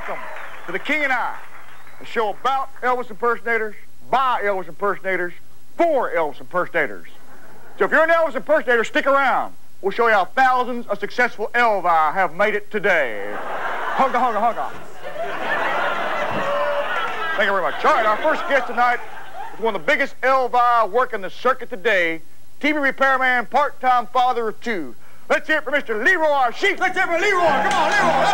Welcome to The King and I, a show about Elvis impersonators, by Elvis impersonators, for Elvis impersonaters. So if you're an Elvis impersonator, stick around. We'll show you how thousands of successful Elvi have made it today. Hunga, hunga, hunga. Thank you very much. All right, our first guest tonight is one of the biggest Elvi working the circuit today, TV repairman, part-time father of two. Let's hear it for Mr. Leroy Sheep. Let's hear it for Leroy. Come on, Leroy.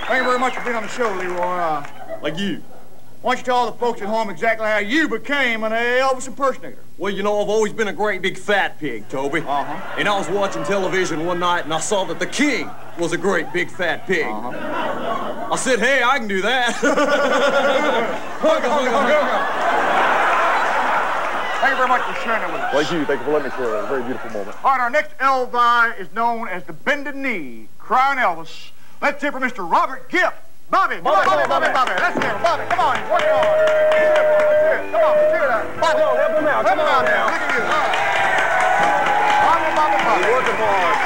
Thank you very much for being on the show, Leroy. Like you. Why don't you tell all the folks at home exactly how you became an Elvis impersonator? Well, you know, I've always been a great big fat pig, Toby. And I was watching television one night and I saw that the king was a great big fat pig. I said, hey, I can do that. Thank you very much for sharing it with us. Like you, thank you for letting me share it. A very beautiful moment. All right, our next Elvi is known as the Bended Knee, Crying Elvis. Let's hear it for Mr. Robert Gipp. Bobby, Bobby. Let's hear it, Bobby. Come on, he's working hard. Let's hear it. Come on, let's hear that. Bobby, help him out. Come on now. Look at you. All right. Bobby. He's working hard.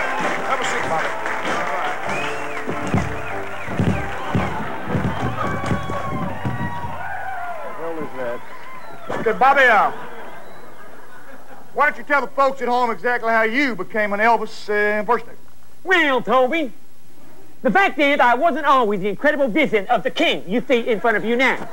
Have a seat, Bobby. All right. What the hell is that? Okay, Bobby, why don't you tell the folks at home exactly how you became an Elvis impersonator? Well, Toby, the fact is, I wasn't always the incredible vision of the king you see in front of you now.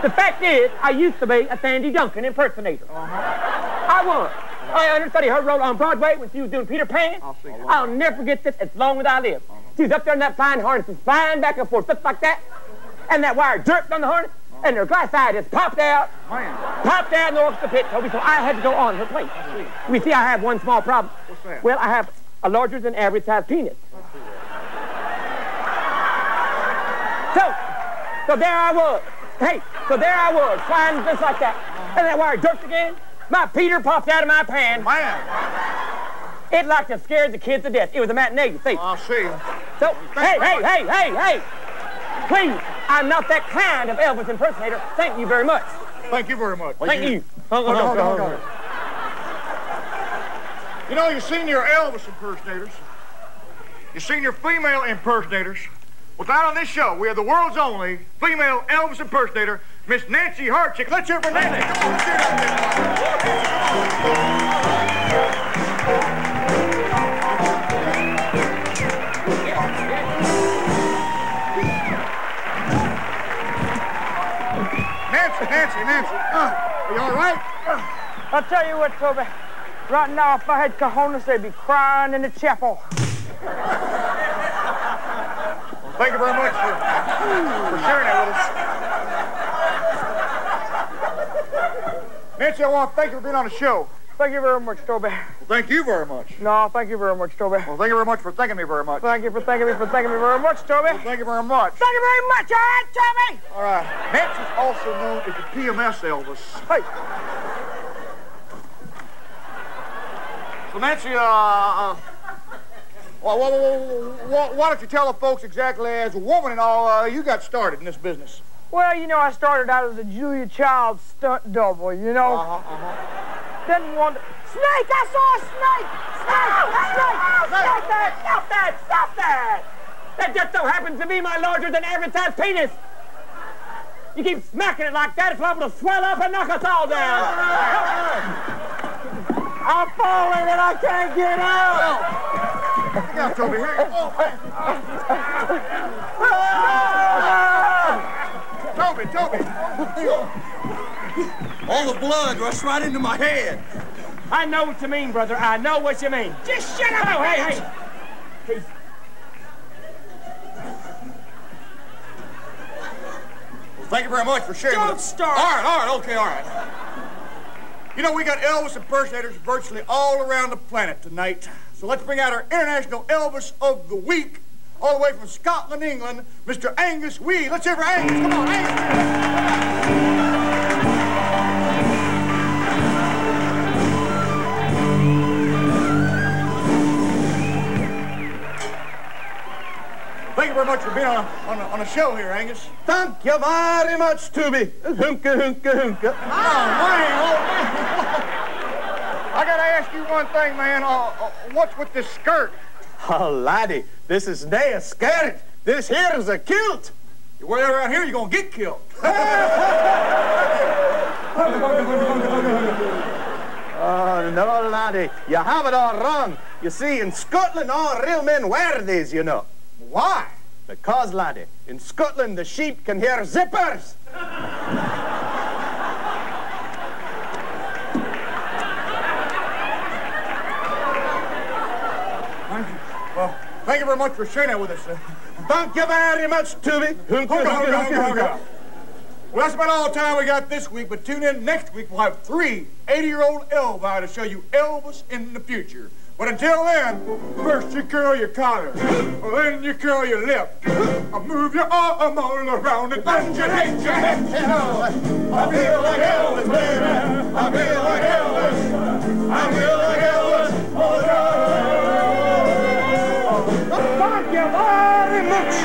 The fact is, I used to be a Sandy Duncan impersonator. I was. I understudied her role on Broadway when she was doing Peter Pan. I'll never forget this as long as I live. She was up there in that flying harness, just flying back and forth, just like that. And that wire jerked on the harness, and her glass eye just popped out. Popped out in the orchestra pit, Toby, so I had to go on her place. You see, I have one small problem. What's that? Well, I have a larger than average size penis. So there I was. Hey, so there I was, flying just like that. And that wire jerked again. My Peter popped out of my pan. Man. It like to scared the kids to death. It was a matinee, you see. I'll see. So, hey. Please, I'm not that kind of Elvis impersonator. Thank you very much. Thank you very much. Thank you. Hold on. You know, you've seen your Elvis impersonators. You've seen your female impersonators. Well, tonight on this show, we have the world's only female Elvis impersonator, Miss Nancy Harchick. Let's hear it for Nancy. Come on, let's hear that. Nancy. Are you all right? I'll tell you what, Toby. Right now, if I had cojones, they'd be crying in the chapel. Thank you very much for sharing that with us. Nancy, I want to thank you for being on the show. Thank you very much, Toby. Well, thank you very much. No, thank you very much, Toby. Well, thank you very much for thanking me very much. Thank you for thanking me very much, Toby. Well, thank you very much. Thank you very much, all right, Toby? All right. Nancy's also known as the PMS Elvis. Hey. So, Nancy, why don't you tell the folks exactly, as a woman and all, you got started in this business? Well, you know, I started out as a Julia Child stunt double, you know. Didn't want to... Snake! I saw a snake! Snake! Stop that! That just so happens to be my larger than average size penis. You keep smacking it like that, it's liable to swell up and knock us all down. I'm falling and I can't get out. Look out, Toby. Toby. All the blood rushed right into my head. I know what you mean, brother. I know what you mean. Just shut up. Oh, hey. Please. Well, thank you very much for sharing. Don't start. All right. You know, we got Elvis impersonators virtually all around the planet tonight. So let's bring out our international Elvis of the week, all the way from Scotland, England, Mr. Angus Wee. Let's hear for Angus. Come on, Angus. Thank you very much for being on a show here, Angus. Thank you very much, Toby. Hunka, hunka, hunka. Oh, man. I got to ask you one thing, man. What's with this skirt? Oh, laddie, this is nae a skirt. This here is a kilt. You wear that around here, you're going to get killed. Oh, no, laddie. You have it all wrong. You see, in Scotland, all real men wear these, you know. Why? Because, laddie, in Scotland, the sheep can hear zippers. Well, thank you very much for sharing that with us. Thank you very much, Toby. Well, that's about all the time we got this week, but tune in next week. We'll have 3 80-year-old Elvi to show you Elvis in the future. But until then, first you curl your collar, then you curl your lip. Move your arm all around and then you hit your head. I feel like Elvis, baby. I feel like Elvis. I feel like Elvis. Oh, no. Thank you very much.